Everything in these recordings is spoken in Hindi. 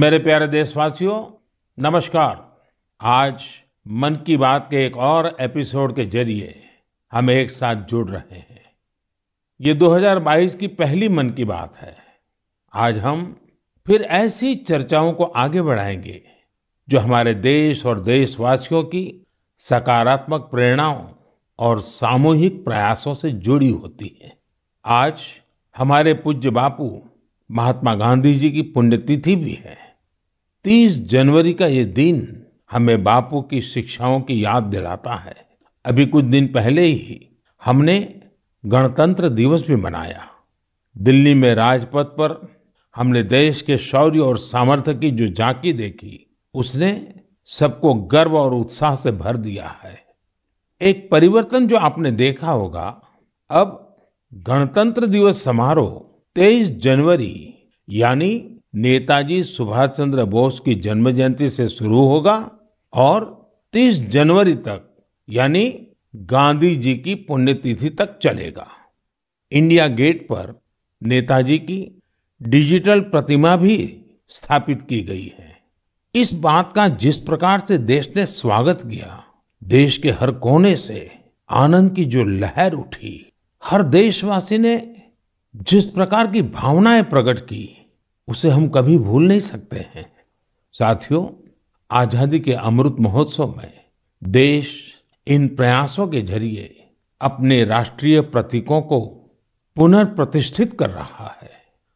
मेरे प्यारे देशवासियों, नमस्कार। आज मन की बात के एक और एपिसोड के जरिए हम एक साथ जुड़ रहे हैं। ये 2022 की पहली मन की बात है। आज हम फिर ऐसी चर्चाओं को आगे बढ़ाएंगे जो हमारे देश और देशवासियों की सकारात्मक प्रेरणाओं और सामूहिक प्रयासों से जुड़ी होती है। आज हमारे पूज्य बापू महात्मा गांधी जी की पुण्यतिथि भी है। 30 जनवरी का ये दिन हमें बापू की शिक्षाओं की याद दिलाता है। अभी कुछ दिन पहले ही हमने गणतंत्र दिवस भी मनाया। दिल्ली में राजपथ पर हमने देश के शौर्य और सामर्थ्य की जो झांकी देखी, उसने सबको गर्व और उत्साह से भर दिया है। एक परिवर्तन जो आपने देखा होगा, अब गणतंत्र दिवस समारोह 23 जनवरी यानी नेताजी सुभाष चंद्र बोस की जन्म जयंती से शुरू होगा और 30 जनवरी तक यानी गांधी जी की पुण्यतिथि तक चलेगा। इंडिया गेट पर नेताजी की डिजिटल प्रतिमा भी स्थापित की गई है। इस बात का जिस प्रकार से देश ने स्वागत किया, देश के हर कोने से आनंद की जो लहर उठी, हर देशवासी ने जिस प्रकार की भावनाएं प्रकट की, उसे हम कभी भूल नहीं सकते हैं। साथियों, आजादी के अमृत महोत्सव में देश इन प्रयासों के जरिए अपने राष्ट्रीय प्रतीकों को पुनर्प्रतिष्ठित कर रहा है।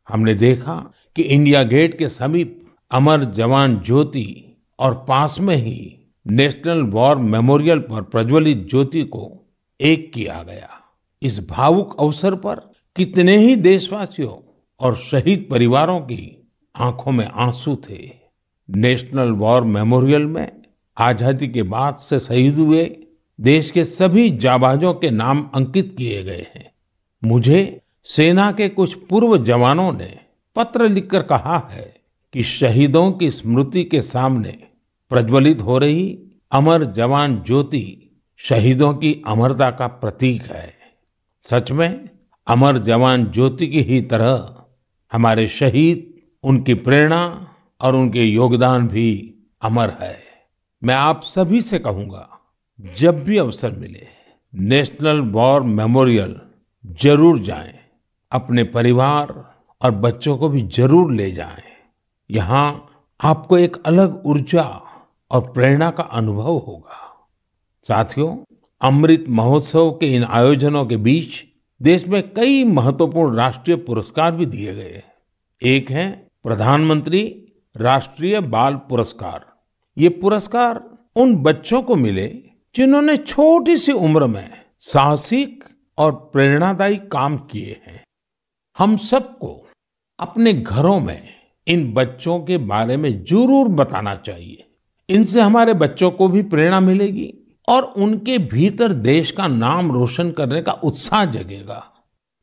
हमने देखा कि इंडिया गेट के समीप अमर जवान ज्योति और पास में ही नेशनल वॉर मेमोरियल पर प्रज्वलित ज्योति को एक किया गया। इस भावुक अवसर पर कितने ही देशवासियों और शहीद परिवारों की आंखों में आंसू थे। नेशनल वॉर मेमोरियल में आजादी के बाद से शहीद हुए देश के सभी जाबाजों के नाम अंकित किए गए हैं। मुझे सेना के कुछ पूर्व जवानों ने पत्र लिखकर कहा है कि शहीदों की स्मृति के सामने प्रज्वलित हो रही अमर जवान ज्योति शहीदों की अमरता का प्रतीक है। सच में अमर जवान ज्योति की ही तरह हमारे शहीद, उनकी प्रेरणा और उनके योगदान भी अमर है। मैं आप सभी से कहूंगा, जब भी अवसर मिले नेशनल वॉर मेमोरियल जरूर जाएं। अपने परिवार और बच्चों को भी जरूर ले जाएं। यहाँ आपको एक अलग ऊर्जा और प्रेरणा का अनुभव होगा। साथियों, अमृत महोत्सव के इन आयोजनों के बीच देश में कई महत्वपूर्ण राष्ट्रीय पुरस्कार भी दिए गए। एक है प्रधानमंत्री राष्ट्रीय बाल पुरस्कार। ये पुरस्कार उन बच्चों को मिले जिन्होंने छोटी सी उम्र में साहसिक और प्रेरणादायी काम किए हैं। हम सबको अपने घरों में इन बच्चों के बारे में जरूर बताना चाहिए। इनसे हमारे बच्चों को भी प्रेरणा मिलेगी और उनके भीतर देश का नाम रोशन करने का उत्साह जगेगा।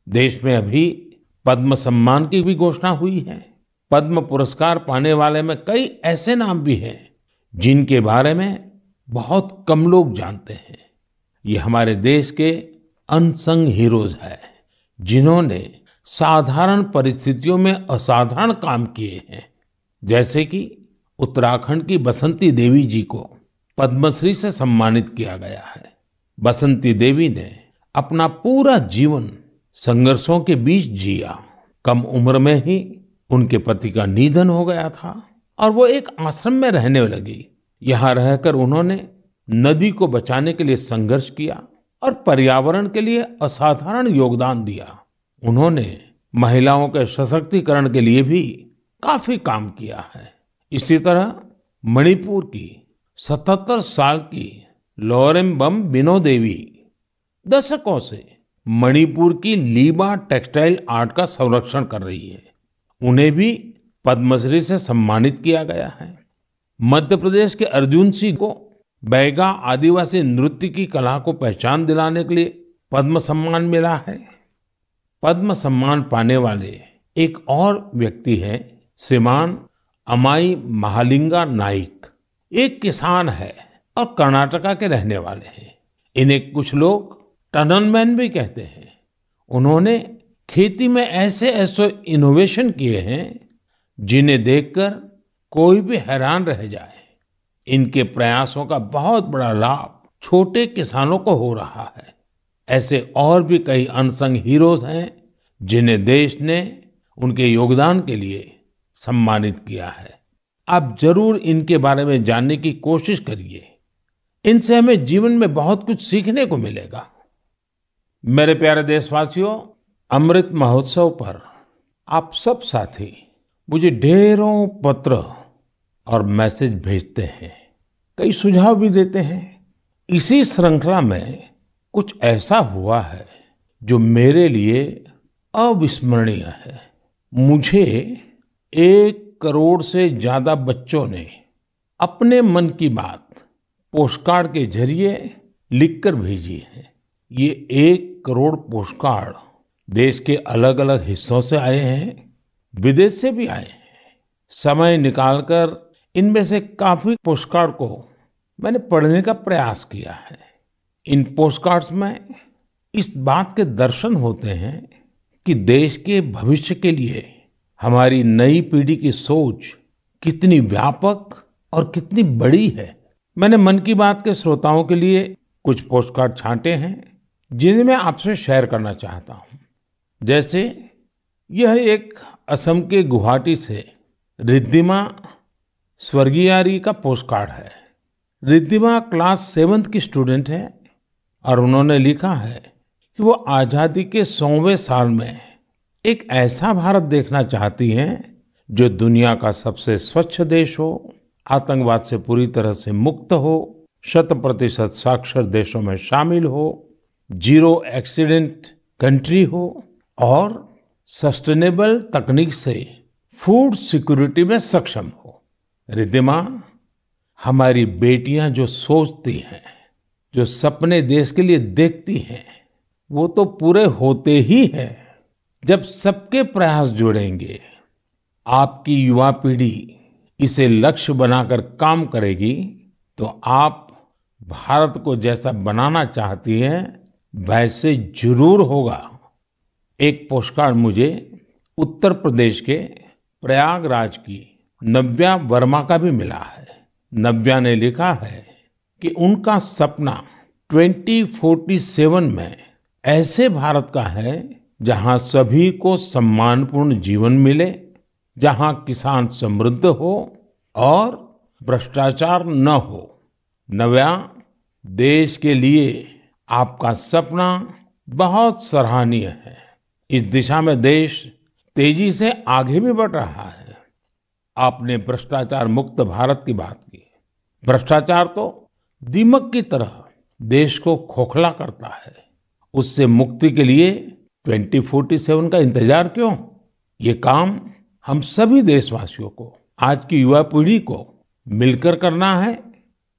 देश में अभी पद्म सम्मान की भी घोषणा हुई है। पद्म पुरस्कार पाने वाले में कई ऐसे नाम भी हैं जिनके बारे में बहुत कम लोग जानते हैं। ये हमारे देश के अनसंग हीरोज हैं, जिन्होंने साधारण परिस्थितियों में असाधारण काम किए हैं। जैसे कि उत्तराखंड की बसंती देवी जी को पद्मश्री से सम्मानित किया गया है। बसंती देवी ने अपना पूरा जीवन संघर्षों के बीच जिया। कम उम्र में ही उनके पति का निधन हो गया था और वो एक आश्रम में रहने लगी। यहाँ रहकर उन्होंने नदी को बचाने के लिए संघर्ष किया और पर्यावरण के लिए असाधारण योगदान दिया। उन्होंने महिलाओं के सशक्तिकरण के लिए भी काफी काम किया है। इसी तरह मणिपुर की 77 साल की लौरेम्बम बिनो देवी दशकों से मणिपुर की लीबा टेक्सटाइल आर्ट का संरक्षण कर रही है। उन्हें भी पद्मश्री से सम्मानित किया गया है। मध्य प्रदेश के अर्जुन सिंह को बैगा आदिवासी नृत्य की कला को पहचान दिलाने के लिए पद्म सम्मान मिला है। पद्म सम्मान पाने वाले एक और व्यक्ति हैं श्रीमान अमाई महालिंगा नाइक। एक किसान है और कर्नाटका के रहने वाले हैं। इन्हें कुछ लोग टनल मैन भी कहते हैं। उन्होंने खेती में ऐसे ऐसे इनोवेशन किए हैं जिन्हें देखकर कोई भी हैरान रह जाए। इनके प्रयासों का बहुत बड़ा लाभ छोटे किसानों को हो रहा है। ऐसे और भी कई अनसंग हीरोज हैं जिन्हें देश ने उनके योगदान के लिए सम्मानित किया है। आप जरूर इनके बारे में जानने की कोशिश करिए। इनसे हमें जीवन में बहुत कुछ सीखने को मिलेगा। मेरे प्यारे देशवासियों, अमृत महोत्सव पर आप सब साथी मुझे ढेरों पत्र और मैसेज भेजते हैं, कई सुझाव भी देते हैं। इसी श्रृंखला में कुछ ऐसा हुआ है जो मेरे लिए अविस्मरणीय है। मुझे 1 करोड़ से ज्यादा बच्चों ने अपने मन की बात पोस्टकार्ड के जरिए लिखकर भेजी है। ये 1 करोड़ पोस्टकार्ड देश के अलग अलग हिस्सों से आए हैं, विदेश से भी आए हैं। समय निकालकर इनमें से काफी पोस्टकार्ड को मैंने पढ़ने का प्रयास किया है। इन पोस्टकार्ड्स में इस बात के दर्शन होते हैं कि देश के भविष्य के लिए हमारी नई पीढ़ी की सोच कितनी व्यापक और कितनी बड़ी है। मैंने मन की बात के श्रोताओं के लिए कुछ पोस्टकार्ड छांटे हैं जिन्हें मैं आपसे शेयर करना चाहता हूं। जैसे यह एक असम के गुवाहाटी से रिद्धिमा स्वर्गियारी का पोस्टकार्ड है। रिद्धिमा क्लास 7th की स्टूडेंट है और उन्होंने लिखा है कि वो आजादी के 100वें साल में एक ऐसा भारत देखना चाहती हैं जो दुनिया का सबसे स्वच्छ देश हो, आतंकवाद से पूरी तरह से मुक्त हो, 100% साक्षर देशों में शामिल हो, जीरो एक्सीडेंट कंट्री हो और सस्टेनेबल तकनीक से फूड सिक्योरिटी में सक्षम हो। रिद्धिमा, हमारी बेटियां जो सोचती हैं, जो सपने देश के लिए देखती हैं, वो तो पूरे होते ही हैं जब सबके प्रयास जुड़ेंगे। आपकी युवा पीढ़ी इसे लक्ष्य बनाकर काम करेगी तो आप भारत को जैसा बनाना चाहती हैं वैसे जरूर होगा। एक पोस्टकार्ड मुझे उत्तर प्रदेश के प्रयागराज की नव्या वर्मा का भी मिला है। नव्या ने लिखा है कि उनका सपना 2047 में ऐसे भारत का है जहां सभी को सम्मानपूर्ण जीवन मिले, जहां किसान समृद्ध हो और भ्रष्टाचार न हो। नव्या, देश के लिए आपका सपना बहुत सराहनीय है। इस दिशा में देश तेजी से आगे भी बढ़ रहा है। आपने भ्रष्टाचार मुक्त भारत की बात की। भ्रष्टाचार तो दीमक की तरह देश को खोखला करता है। उससे मुक्ति के लिए 2047 का इंतजार क्यों? ये काम हम सभी देशवासियों को, आज की युवा पीढ़ी को मिलकर करना है,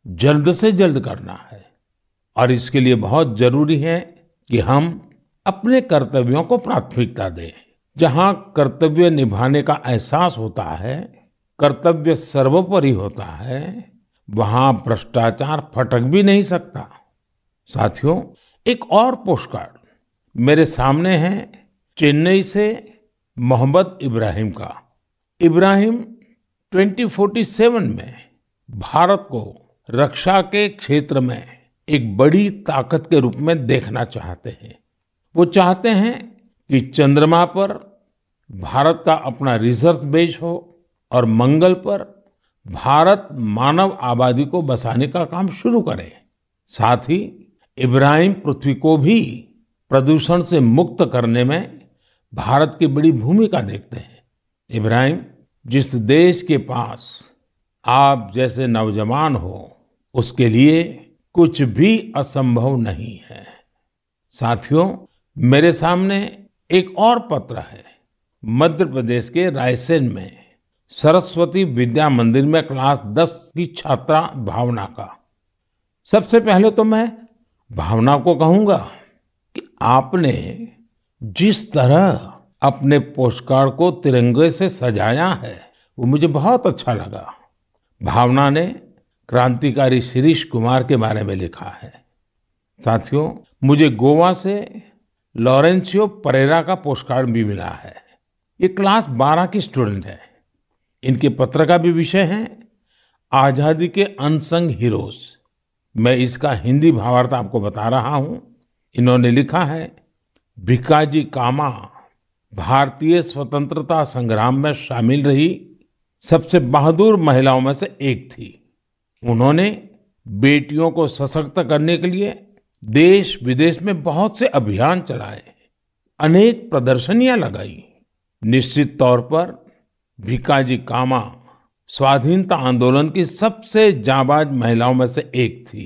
जल्द से जल्द करना है। और इसके लिए बहुत जरूरी है कि हम अपने कर्तव्यों को प्राथमिकता दें। जहां कर्तव्य निभाने का एहसास होता है, कर्तव्य सर्वोपरि होता है, वहां भ्रष्टाचार फटक भी नहीं सकता। साथियों, एक और पोस्टकार्ड मेरे सामने है चेन्नई से मोहम्मद इब्राहिम का। इब्राहिम 2047 में भारत को रक्षा के क्षेत्र में एक बड़ी ताकत के रूप में देखना चाहते हैं। वो चाहते हैं कि चंद्रमा पर भारत का अपना रिसर्च बेस हो और मंगल पर भारत मानव आबादी को बसाने का काम शुरू करे। साथ ही इब्राहिम पृथ्वी को भी प्रदूषण से मुक्त करने में भारत की बड़ी भूमिका देखते हैं। इब्राहिम, जिस देश के पास आप जैसे नौजवान हो, उसके लिए कुछ भी असंभव नहीं है। साथियों, मेरे सामने एक और पत्र है मध्य प्रदेश के रायसेन में सरस्वती विद्या मंदिर में क्लास 10 की छात्रा भावना का। सबसे पहले तो मैं भावना को कहूंगा कि आपने जिस तरह अपने पोस्टकार्ड को तिरंगे से सजाया है वो मुझे बहुत अच्छा लगा। भावना ने क्रांतिकारी शिरीष कुमार के बारे में लिखा है। साथियों, मुझे गोवा से लॉरेंशियो परेरा का पोस्टकार्ड भी मिला है। ये क्लास 12 की स्टूडेंट है। इनके पत्र का भी विषय है आजादी के अनसंग हीरोज। मैं इसका हिंदी भावार्थ आपको बता रहा हूं। इन्होंने लिखा है, भिकाजी कामा भारतीय स्वतंत्रता संग्राम में शामिल रही सबसे बहादुर महिलाओं में से एक थी। उन्होंने बेटियों को सशक्त करने के लिए देश विदेश में बहुत से अभियान चलाए, अनेक प्रदर्शनियां लगाई। निश्चित तौर पर भिकाजी कामा स्वाधीनता आंदोलन की सबसे जाबाज महिलाओं में से एक थी।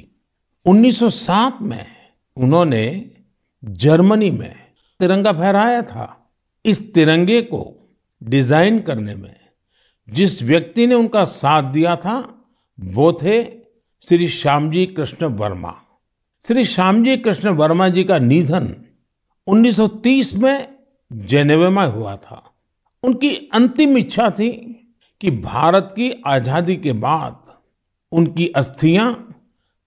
1907 में उन्होंने जर्मनी में तिरंगा फहराया था। इस तिरंगे को डिजाइन करने में जिस व्यक्ति ने उनका साथ दिया था वो थे श्री श्यामजी कृष्ण वर्मा। श्री श्यामजी कृष्ण वर्मा जी का निधन 1930 में जेनेवा में हुआ था। उनकी अंतिम इच्छा थी कि भारत की आजादी के बाद उनकी अस्थियां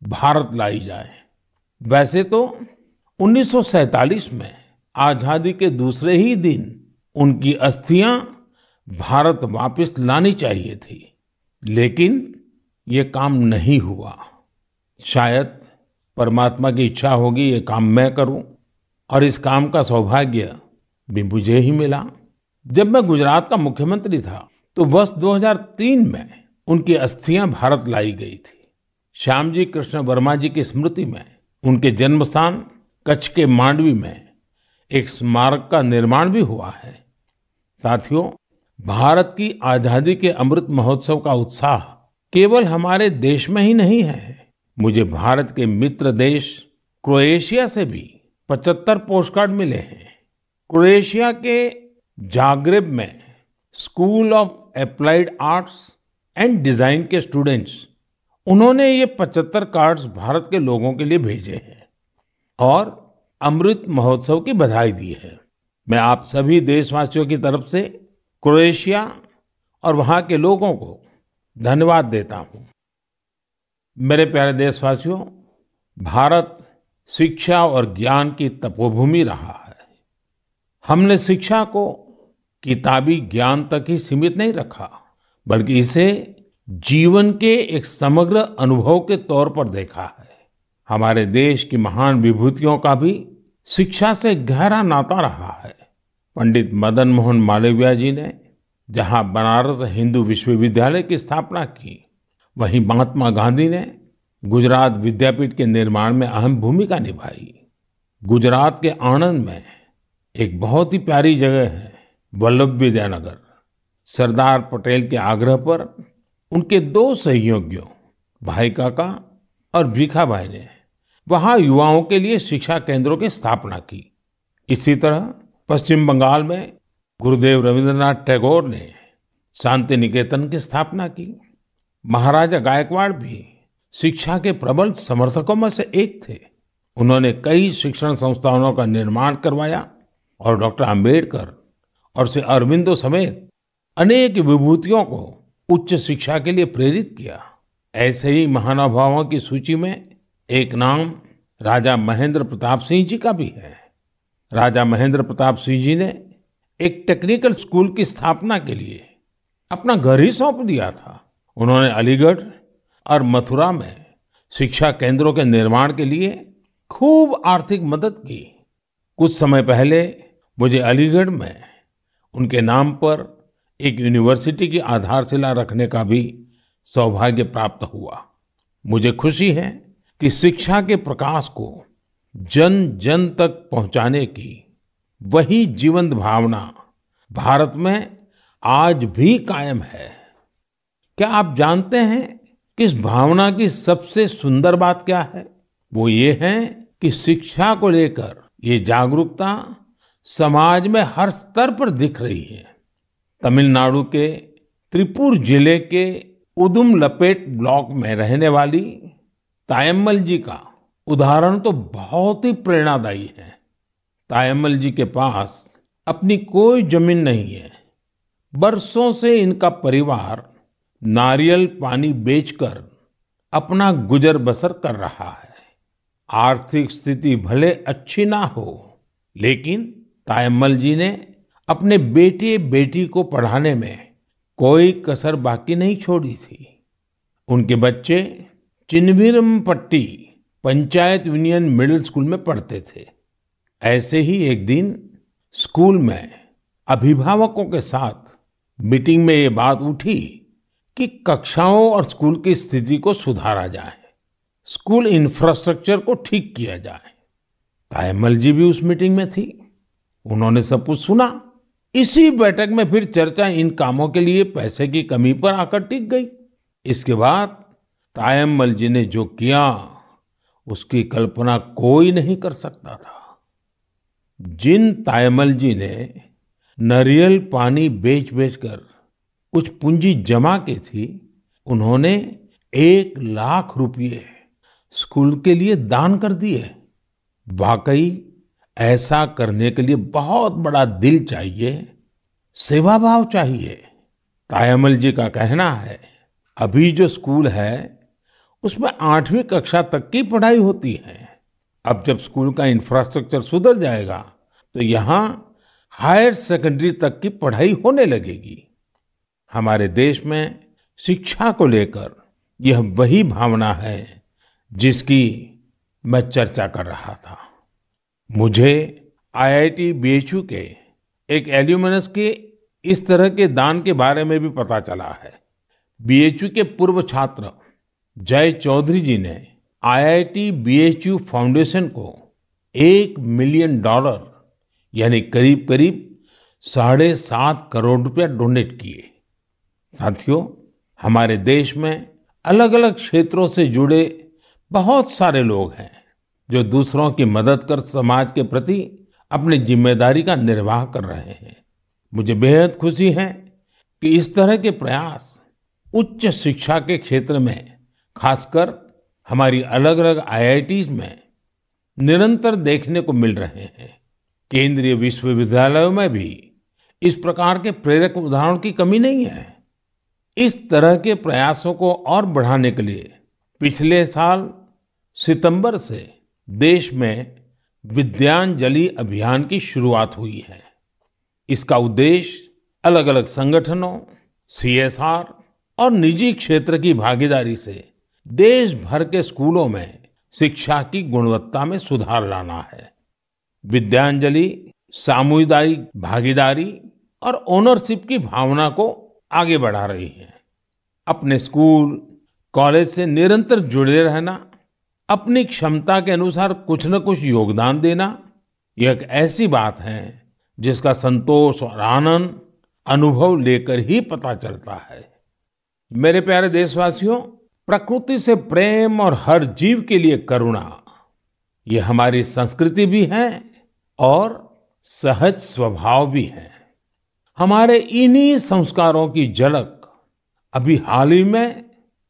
भारत लाई जाए। वैसे तो 1947 में आजादी के दूसरे ही दिन उनकी अस्थियां भारत वापस लानी चाहिए थी, लेकिन ये काम नहीं हुआ। शायद परमात्मा की इच्छा होगी ये काम मैं करूं, और इस काम का सौभाग्य भी मुझे ही मिला। जब मैं गुजरात का मुख्यमंत्री था तो वर्ष 2003 में उनकी अस्थियां भारत लाई गई थी। श्यामजी कृष्ण वर्मा जी की स्मृति में उनके जन्म स्थान कच्छ के मांडवी में एक स्मारक का निर्माण भी हुआ है। साथियों, भारत की आजादी के अमृत महोत्सव का उत्साह केवल हमारे देश में ही नहीं है। मुझे भारत के मित्र देश क्रोएशिया से भी 75 पोस्टकार्ड मिले हैं। क्रोएशिया के जाग्रेब में school of applied arts and design के स्टूडेंट्स, उन्होंने ये 75 कार्ड्स भारत के लोगों के लिए भेजे हैं और अमृत महोत्सव की बधाई दी है। मैं आप सभी देशवासियों की तरफ से क्रोएशिया और वहां के लोगों को धन्यवाद देता हूं। मेरे प्यारे देशवासियों, भारत शिक्षा और ज्ञान की तपोभूमि रहा है। हमने शिक्षा को किताबी ज्ञान तक ही सीमित नहीं रखा, बल्कि इसे जीवन के एक समग्र अनुभव के तौर पर देखा है। हमारे देश की महान विभूतियों का भी शिक्षा से गहरा नाता रहा है। पंडित मदन मोहन मालवीय जी ने जहां बनारस हिंदू विश्वविद्यालय की स्थापना की, वहीं महात्मा गांधी ने गुजरात विद्यापीठ के निर्माण में अहम भूमिका निभाई। गुजरात के आणंद में एक बहुत ही प्यारी जगह है वल्लभ विद्यानगर। सरदार पटेल के आग्रह पर उनके 2 सहयोगियों भाई काका और भीखा भाई ने वहां युवाओं के लिए शिक्षा केंद्रों की स्थापना की। इसी तरह पश्चिम बंगाल में गुरुदेव रविंद्रनाथ टैगोर ने शांति निकेतन की स्थापना की। महाराजा गायकवाड़ भी शिक्षा के प्रबल समर्थकों में से एक थे। उन्होंने कई शिक्षण संस्थानों का निर्माण करवाया और डॉक्टर अंबेडकर और श्री अरबिंदो समेत अनेक विभूतियों को उच्च शिक्षा के लिए प्रेरित किया। ऐसे ही महानुभावों की सूची में एक नाम राजा महेंद्र प्रताप सिंह जी का भी है। राजा महेंद्र प्रताप सिंह जी ने एक टेक्निकल स्कूल की स्थापना के लिए अपना घर ही सौंप दिया था। उन्होंने अलीगढ़ और मथुरा में शिक्षा केंद्रों के निर्माण के लिए खूब आर्थिक मदद की। कुछ समय पहले मुझे अलीगढ़ में उनके नाम पर एक यूनिवर्सिटी की आधारशिला रखने का भी सौभाग्य प्राप्त हुआ। मुझे खुशी है कि शिक्षा के प्रकाश को जन जन तक पहुंचाने की वही जीवंत भावना भारत में आज भी कायम है। क्या आप जानते हैं कि इस भावना की सबसे सुंदर बात क्या है? वो ये है कि शिक्षा को लेकर ये जागरूकता समाज में हर स्तर पर दिख रही है। तमिलनाडु के त्रिपुर जिले के उदुमलपेट ब्लॉक में रहने वाली तायम्मल जी का उदाहरण तो बहुत ही प्रेरणादायी है। तायम्मल जी के पास अपनी कोई जमीन नहीं है। बरसों से इनका परिवार नारियल पानी बेचकर अपना गुजर बसर कर रहा है। आर्थिक स्थिति भले अच्छी ना हो, लेकिन तायम्मल जी ने अपने बेटे बेटी को पढ़ाने में कोई कसर बाकी नहीं छोड़ी थी। उनके बच्चे Chinnaveerampatti panchayat union middle school में पढ़ते थे। ऐसे ही एक दिन स्कूल में अभिभावकों के साथ मीटिंग में ये बात उठी कि कक्षाओं और स्कूल की स्थिति को सुधारा जाए, स्कूल इंफ्रास्ट्रक्चर को ठीक किया जाए। तायम्मल जी भी उस मीटिंग में थी। उन्होंने सब कुछ सुना। इसी बैठक में फिर चर्चा इन कामों के लिए पैसे की कमी पर आकर टिक गई। इसके बाद तायम्मल जी ने जो किया उसकी कल्पना कोई नहीं कर सकता था। जिन तायम्मल जी ने नारियल पानी बेच बेचकर कुछ पूंजी जमा की थी, उन्होंने 1 लाख रुपए स्कूल के लिए दान कर दिए। वाकई ऐसा करने के लिए बहुत बड़ा दिल चाहिए, सेवा भाव चाहिए। तायम्मल जी का कहना है, अभी जो स्कूल है उसमें 8वीं कक्षा तक की पढ़ाई होती है। अब जब स्कूल का इंफ्रास्ट्रक्चर सुधर जाएगा तो यहाँ हायर सेकेंडरी तक की पढ़ाई होने लगेगी। हमारे देश में शिक्षा को लेकर यह वही भावना है जिसकी मैं चर्चा कर रहा था। मुझे आईआईटी बीएचयू के एक एल्यूमिनस के इस तरह के दान के बारे में भी पता चला है। बीएचयू के पूर्व छात्र जय चौधरी जी ने आईआईटी बीएचयू फाउंडेशन को $1 मिलियन यानी करीब करीब 7.5 करोड़ रुपया डोनेट किए। साथियों, हमारे देश में अलग अलग क्षेत्रों से जुड़े बहुत सारे लोग हैं जो दूसरों की मदद कर समाज के प्रति अपनी जिम्मेदारी का निर्वाह कर रहे हैं। मुझे बेहद खुशी है कि इस तरह के प्रयास उच्च शिक्षा के क्षेत्र में, खासकर हमारी अलग अलग आईआईटीज में निरंतर देखने को मिल रहे हैं। केंद्रीय विश्वविद्यालयों में भी इस प्रकार के प्रेरक उदाहरणों की कमी नहीं है। इस तरह के प्रयासों को और बढ़ाने के लिए पिछले साल सितंबर से देश में विद्यांजलि अभियान की शुरुआत हुई है। इसका उद्देश्य अलग अलग संगठनों, सीएसआर और निजी क्षेत्र की भागीदारी से देश भर के स्कूलों में शिक्षा की गुणवत्ता में सुधार लाना है। विद्यांजलि सामुदायिक भागीदारी और ओनरशिप की भावना को आगे बढ़ा रही है। अपने स्कूल, कॉलेज से निरंतर जुड़े रहना, अपनी क्षमता के अनुसार कुछ न कुछ योगदान देना, यह एक ऐसी बात है जिसका संतोष और आनंद अनुभव लेकर ही पता चलता है। मेरे प्यारे देशवासियों, प्रकृति से प्रेम और हर जीव के लिए करुणा, ये हमारी संस्कृति भी है और सहज स्वभाव भी है। हमारे इन्हीं संस्कारों की झलक अभी हाल ही में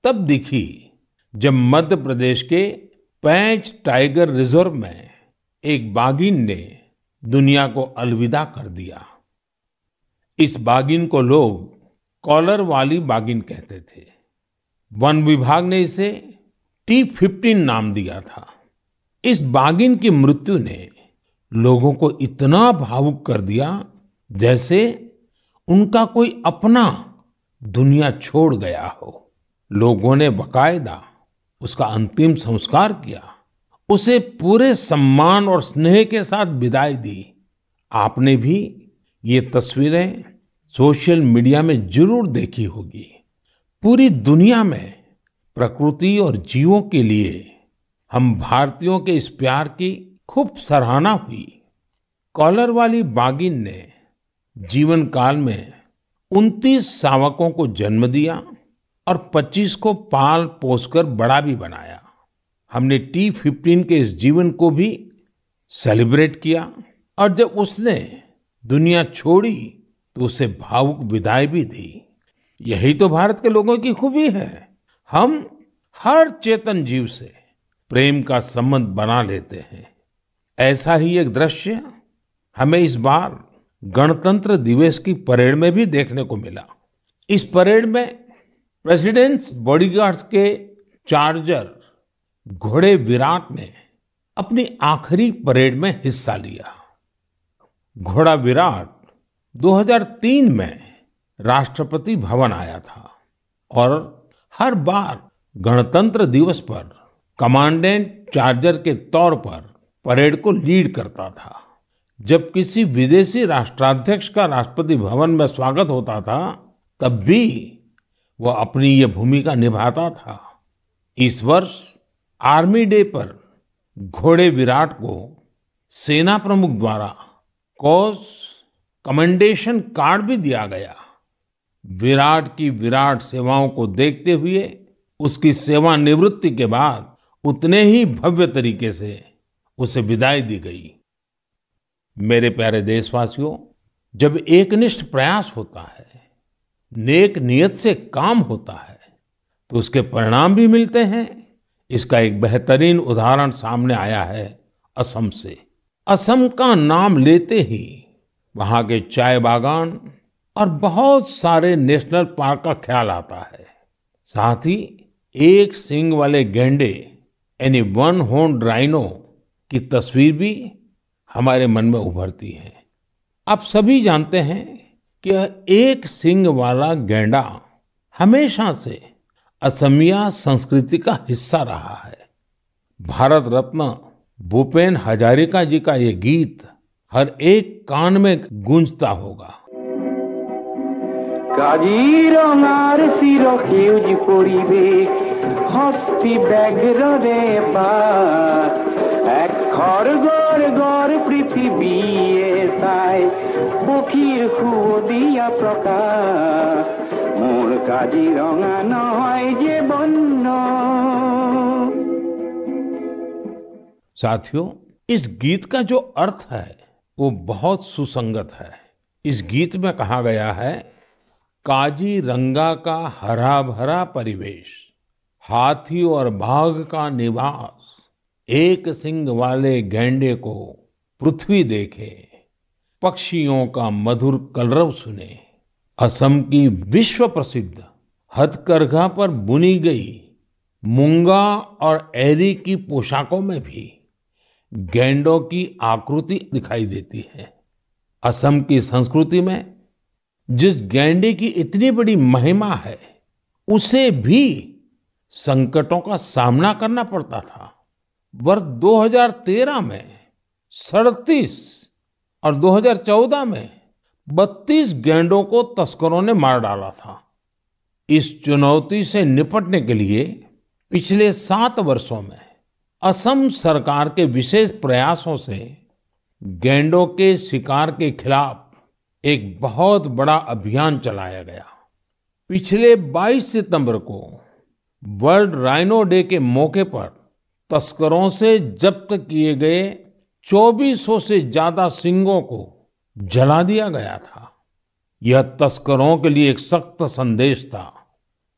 तब दिखी जब मध्य प्रदेश के पेंच टाइगर रिजर्व में एक बाघिन ने दुनिया को अलविदा कर दिया। इस बाघिन को लोग कॉलर वाली बाघिन कहते थे। वन विभाग ने इसे T15 नाम दिया था। इस बाघिन की मृत्यु ने लोगों को इतना भावुक कर दिया जैसे उनका कोई अपना दुनिया छोड़ गया हो। लोगों ने बाकायदा उसका अंतिम संस्कार किया, उसे पूरे सम्मान और स्नेह के साथ विदाई दी। आपने भी ये तस्वीरें सोशल मीडिया में जरूर देखी होगी। पूरी दुनिया में प्रकृति और जीवों के लिए हम भारतीयों के इस प्यार की खूब सराहना हुई। कॉलर वाली बाघिन ने जीवन काल में 29 शावकों को जन्म दिया और 25 को पाल पोसकर बड़ा भी बनाया। हमने T15 के इस जीवन को भी सेलिब्रेट किया और जब उसने दुनिया छोड़ी तो उसे भावुक विदाई भी दी। यही तो भारत के लोगों की खूबी है। हम हर चेतन जीव से प्रेम का संबंध बना लेते हैं। ऐसा ही एक दृश्य हमें इस बार गणतंत्र दिवस की परेड में भी देखने को मिला। इस परेड में प्रेसिडेंट्स बॉडीगार्ड्स के चार्जर घोड़े विराट ने अपनी आखिरी परेड में हिस्सा लिया। घोड़ा विराट 2003 में राष्ट्रपति भवन आया था और हर बार गणतंत्र दिवस पर कमांडेंट चार्जर के तौर पर परेड को लीड करता था। जब किसी विदेशी राष्ट्राध्यक्ष का राष्ट्रपति भवन में स्वागत होता था, तब भी वो अपनी ये भूमिका निभाता था। इस वर्ष आर्मी डे पर घोड़े विराट को सेना प्रमुख द्वारा कॉज कमेंडेशन कार्ड भी दिया गया। विराट की विराट सेवाओं को देखते हुए उसकी सेवानिवृत्ति के बाद उतने ही भव्य तरीके से उसे विदाई दी गई। मेरे प्यारे देशवासियों, जब एकनिष्ठ प्रयास होता है, नेक नियत से काम होता है, तो उसके परिणाम भी मिलते हैं। इसका एक बेहतरीन उदाहरण सामने आया है असम से। असम का नाम लेते ही वहां के चाय बागान और बहुत सारे नेशनल पार्क का ख्याल आता है। साथ ही एक सींग वाले गैंडे यानी वन हॉर्न्ड राइनो की तस्वीर भी हमारे मन में उभरती है। आप सभी जानते हैं कि एक सींग वाला गैंडा हमेशा से असमिया संस्कृति का हिस्सा रहा है। भारत रत्न भूपेन हजारिका जी का ये गीत हर एक कान में गूंजता होगा। কাজিৰঙাৰ চিৰ সেউজ পৰিৱেশ হস্তি ব্যাঘ্ৰৰে বাস এক খড়গৰ গড় পৃথিৱীয়ে চাই পক্ষীৰ সুদিয়া প্ৰকাশ মোৰ কাজিৰঙা নহয় যে বন্য। साथियों, इस गीत का जो अर्थ है वो बहुत सुसंगत है। इस गीत में कहा गया है, काजीरंगा का हरा भरा परिवेश, हाथी और बाघ का निवास, एक सींग वाले गैंडे को पृथ्वी देखे, पक्षियों का मधुर कलरव सुने। असम की विश्व प्रसिद्ध हथकरघा पर बुनी गई मूंगा और एरी की पोशाकों में भी गैंडों की आकृति दिखाई देती है। असम की संस्कृति में जिस गैंडे की इतनी बड़ी महिमा है, उसे भी संकटों का सामना करना पड़ता था। वर्ष 2013 में 37 और 2014 में 32 गैंडों को तस्करों ने मार डाला था। इस चुनौती से निपटने के लिए पिछले 7 वर्षों में असम सरकार के विशेष प्रयासों से गैंडों के शिकार के खिलाफ एक बहुत बड़ा अभियान चलाया गया। पिछले 22 सितंबर को वर्ल्ड राइनो डे के मौके पर तस्करों से जब्त किए गए 2400 से ज्यादा सींगों को जला दिया गया था। यह तस्करों के लिए एक सख्त संदेश था।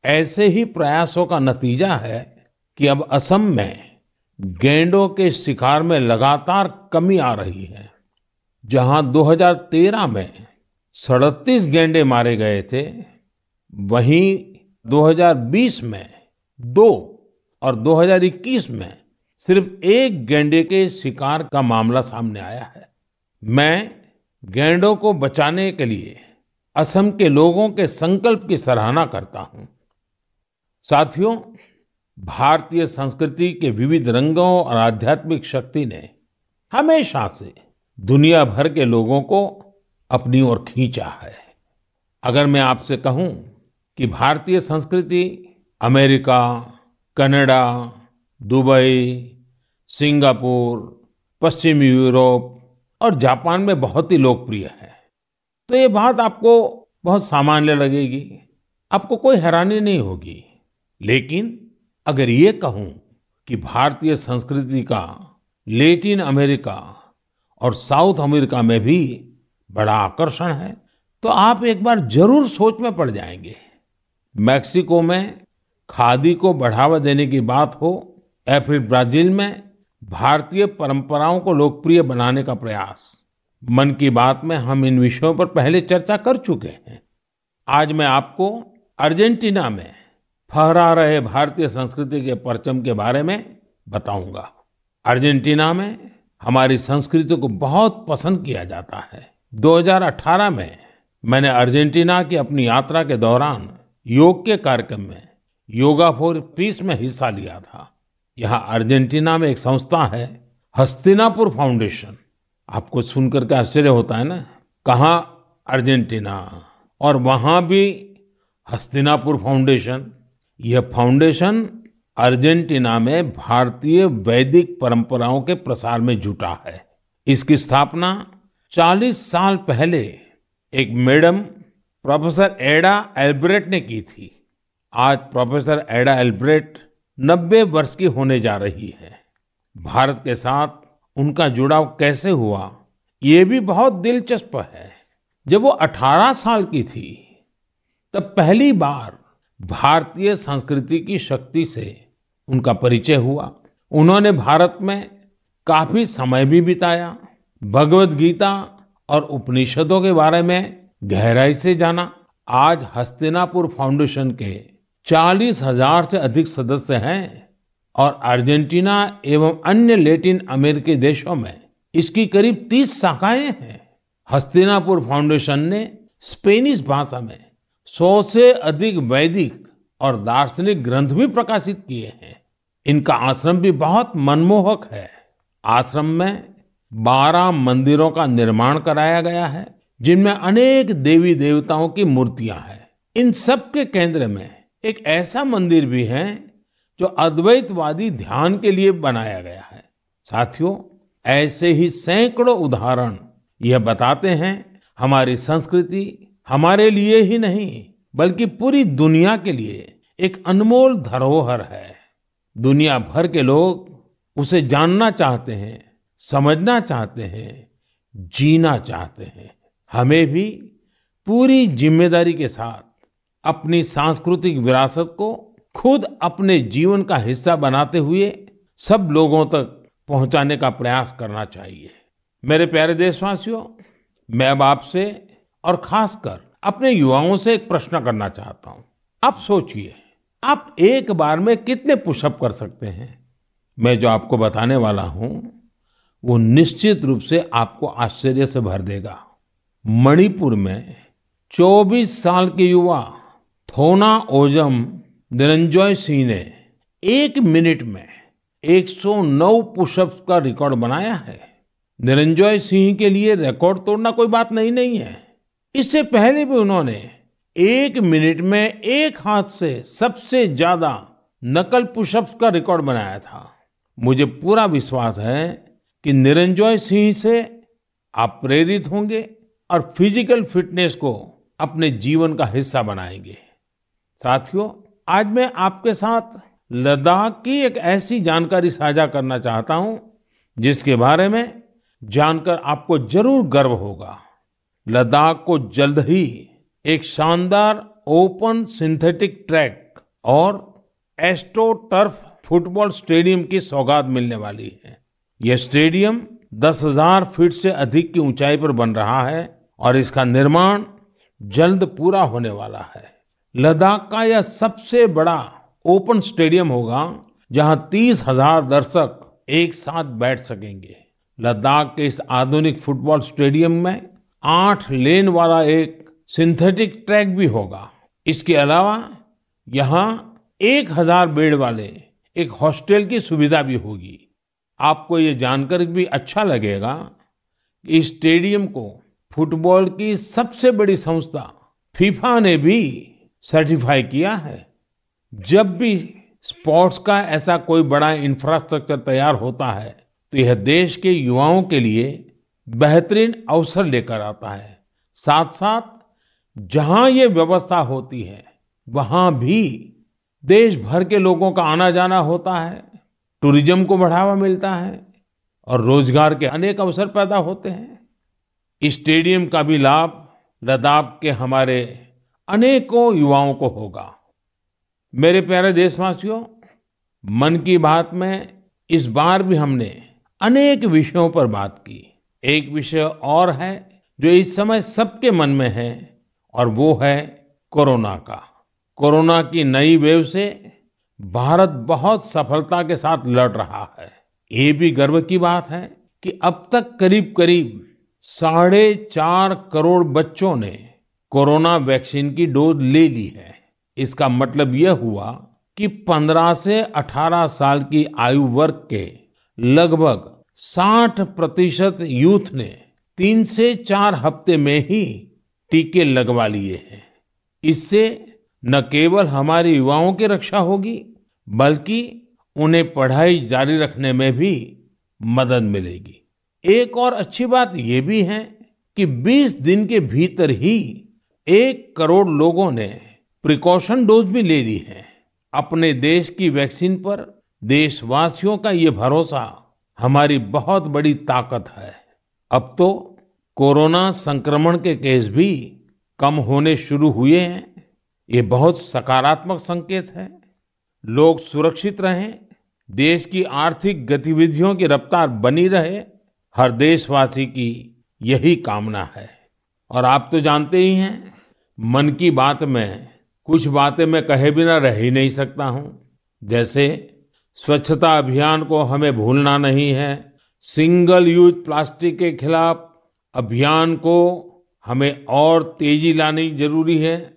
ऐसे ही प्रयासों का नतीजा है कि अब असम में गैंडों के शिकार में लगातार कमी आ रही है। जहां 2013 में 37 गैंडे मारे गए थे, वहीं 2020 में 2 और 2021 में सिर्फ 1 गैंडे के शिकार का मामला सामने आया है। मैं गैंडों को बचाने के लिए असम के लोगों के संकल्प की सराहना करता हूं। साथियों, भारतीय संस्कृति के विविध रंगों और आध्यात्मिक शक्ति ने हमेशा से दुनिया भर के लोगों को अपनी ओर खींचा है। अगर मैं आपसे कहूं कि भारतीय संस्कृति अमेरिका, कनाडा, दुबई, सिंगापुर, पश्चिमी यूरोप और जापान में बहुत ही लोकप्रिय है, तो ये बात आपको बहुत सामान्य लगेगी, आपको कोई हैरानी नहीं होगी। लेकिन अगर ये कहूं कि भारतीय संस्कृति का लैटिन अमेरिका और साउथ अमेरिका में भी बड़ा आकर्षण है, तो आप एक बार जरूर सोच में पड़ जाएंगे। मैक्सिको में खादी को बढ़ावा देने की बात हो या फिर ब्राजील में भारतीय परंपराओं को लोकप्रिय बनाने का प्रयास, मन की बात में हम इन विषयों पर पहले चर्चा कर चुके हैं। आज मैं आपको अर्जेंटीना में फहरा रहे भारतीय संस्कृति के परचम के बारे में बताऊंगा। अर्जेंटीना में हमारी संस्कृति को बहुत पसंद किया जाता है। 2018 में मैंने अर्जेंटीना की अपनी यात्रा के दौरान योग के कार्यक्रम में योगा फॉर पीस में हिस्सा लिया था। यहाँ अर्जेंटीना में एक संस्था है, हस्तिनापुर फाउंडेशन। आपको सुनकर के आश्चर्य होता है ना, कहाँ अर्जेंटीना और वहां भी हस्तिनापुर फाउंडेशन। यह फाउंडेशन अर्जेंटीना में भारतीय वैदिक परंपराओं के प्रसार में जुटा है। इसकी स्थापना 40 साल पहले एक मैडम प्रोफेसर एडा एल्ब्रेट ने की थी। आज प्रोफेसर एडा एल्ब्रेट 90 वर्ष की होने जा रही है। भारत के साथ उनका जुड़ाव कैसे हुआ, ये भी बहुत दिलचस्प है। जब वो 18 साल की थी, तब पहली बार भारतीय संस्कृति की शक्ति से उनका परिचय हुआ। उन्होंने भारत में काफी समय भी बिताया, भगवत गीता और उपनिषदों के बारे में गहराई से जाना। आज हस्तिनापुर फाउंडेशन के 40,000 से अधिक सदस्य हैं और अर्जेंटीना एवं अन्य लैटिन अमेरिकी देशों में इसकी करीब 30 शाखाएं हैं। हस्तिनापुर फाउंडेशन ने स्पेनिश भाषा में 100 से अधिक वैदिक और दार्शनिक ग्रंथ भी प्रकाशित किए हैं। इनका आश्रम भी बहुत मनमोहक है। आश्रम में 12 मंदिरों का निर्माण कराया गया है, जिनमें अनेक देवी देवताओं की मूर्तियां हैं। इन सब के केंद्र में एक ऐसा मंदिर भी है जो अद्वैतवादी ध्यान के लिए बनाया गया है। साथियों, ऐसे ही सैकड़ों उदाहरण यह बताते हैं हमारी संस्कृति हमारे लिए ही नहीं बल्कि पूरी दुनिया के लिए एक अनमोल धरोहर है। दुनिया भर के लोग उसे जानना चाहते हैं, समझना चाहते हैं, जीना चाहते हैं। हमें भी पूरी जिम्मेदारी के साथ अपनी सांस्कृतिक विरासत को खुद अपने जीवन का हिस्सा बनाते हुए सब लोगों तक पहुंचाने का प्रयास करना चाहिए। मेरे प्यारे देशवासियों, मैं अब आपसे और खासकर अपने युवाओं से एक प्रश्न करना चाहता हूं। आप सोचिए, आप एक बार में कितने पुशअप कर सकते हैं? मैं जो आपको बताने वाला हूं वो निश्चित रूप से आपको आश्चर्य से भर देगा। मणिपुर में 24 साल के युवा थोना ओजम निरंजॉय सिंह ने 1 मिनट में 109 पुशअप्स का रिकॉर्ड बनाया है। निरंजॉय सिंह के लिए रिकॉर्ड तोड़ना कोई बात नहीं है। इससे पहले भी उन्होंने 1 मिनट में एक हाथ से सबसे ज्यादा नकल पुशअप्स का रिकॉर्ड बनाया था। मुझे पूरा विश्वास है कि निरंजॉय सिंह से आप प्रेरित होंगे और फिजिकल फिटनेस को अपने जीवन का हिस्सा बनाएंगे। साथियों, आज मैं आपके साथ लद्दाख की एक ऐसी जानकारी साझा करना चाहता हूं जिसके बारे में जानकर आपको जरूर गर्व होगा। लद्दाख को जल्द ही एक शानदार ओपन सिंथेटिक ट्रैक और एस्ट्रो टर्फ फुटबॉल स्टेडियम की सौगात मिलने वाली है। यह स्टेडियम 10,000 फीट से अधिक की ऊंचाई पर बन रहा है और इसका निर्माण जल्द पूरा होने वाला है। लद्दाख का यह सबसे बड़ा ओपन स्टेडियम होगा जहां 30,000 दर्शक एक साथ बैठ सकेंगे। लद्दाख के इस आधुनिक फुटबॉल स्टेडियम में 8 लेन वाला एक सिंथेटिक ट्रैक भी होगा। इसके अलावा यहाँ 1,000 बेड वाले एक हॉस्टल की सुविधा भी होगी। आपको ये जानकर भी अच्छा लगेगा कि इस स्टेडियम को फुटबॉल की सबसे बड़ी संस्था फीफा ने भी सर्टिफाई किया है। जब भी स्पोर्ट्स का ऐसा कोई बड़ा इंफ्रास्ट्रक्चर तैयार होता है तो यह देश के युवाओं के लिए बेहतरीन अवसर लेकर आता है। साथ साथ जहां ये व्यवस्था होती है वहां भी देश भर के लोगों का आना जाना होता है, टूरिज्म को बढ़ावा मिलता है और रोजगार के अनेक अवसर पैदा होते हैं। इस स्टेडियम का भी लाभ लद्दाख के हमारे अनेकों युवाओं को होगा। मेरे प्यारे देशवासियों, मन की बात में इस बार भी हमने अनेक विषयों पर बात की। एक विषय और है जो इस समय सबके मन में है और वो है कोरोना का। कोरोना की नई वेव से भारत बहुत सफलता के साथ लड़ रहा है। ये भी गर्व की बात है कि अब तक करीब करीब 4.5 करोड़ बच्चों ने कोरोना वैक्सीन की डोज ले ली है। इसका मतलब यह हुआ कि 15 से 18 साल की आयु वर्ग के लगभग 60% यूथ ने 3 से 4 हफ्ते में ही टीके लगवा लिए हैं। इससे न केवल हमारे युवाओं की रक्षा होगी, बल्कि उन्हें पढ़ाई जारी रखने में भी मदद मिलेगी। एक और अच्छी बात ये भी है कि 20 दिन के भीतर ही 1 करोड़ लोगों ने प्रिकॉशन डोज भी ले ली है। अपने देश की वैक्सीन पर देशवासियों का ये भरोसा हमारी बहुत बड़ी ताकत है। अब तो कोरोना संक्रमण के केस भी कम होने शुरू हुए हैं। ये बहुत सकारात्मक संकेत है। लोग सुरक्षित रहें, देश की आर्थिक गतिविधियों की रफ्तार बनी रहे, हर देशवासी की यही कामना है। और आप तो जानते ही हैं, मन की बात में कुछ बातें मैं कहे बिना रह ही नहीं सकता हूं। जैसे स्वच्छता अभियान को हमें भूलना नहीं है, सिंगल यूज प्लास्टिक के खिलाफ अभियान को हमें और तेजी लानी जरूरी है।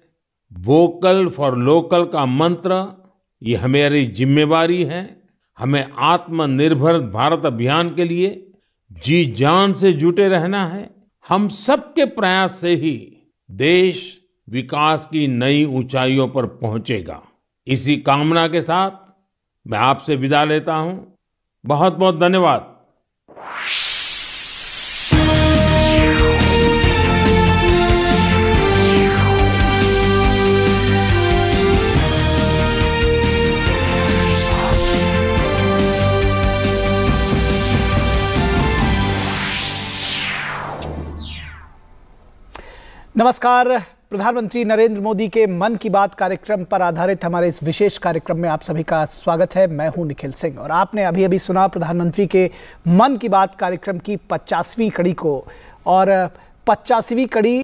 वोकल फॉर लोकल का मंत्र ये हमारी जिम्मेवारी है। हमें आत्मनिर्भर भारत अभियान के लिए जी जान से जुटे रहना है। हम सबके प्रयास से ही देश विकास की नई ऊंचाइयों पर पहुंचेगा। इसी कामना के साथ मैं आपसे विदा लेता हूं। बहुत बहुत धन्यवाद। नमस्कार। प्रधानमंत्री नरेंद्र मोदी के मन की बात कार्यक्रम पर आधारित हमारे इस विशेष कार्यक्रम में आप सभी का स्वागत है। मैं हूं निखिल सिंह और आपने अभी अभी सुना प्रधानमंत्री के मन की बात कार्यक्रम की 50वीं कड़ी को। और 50वीं कड़ी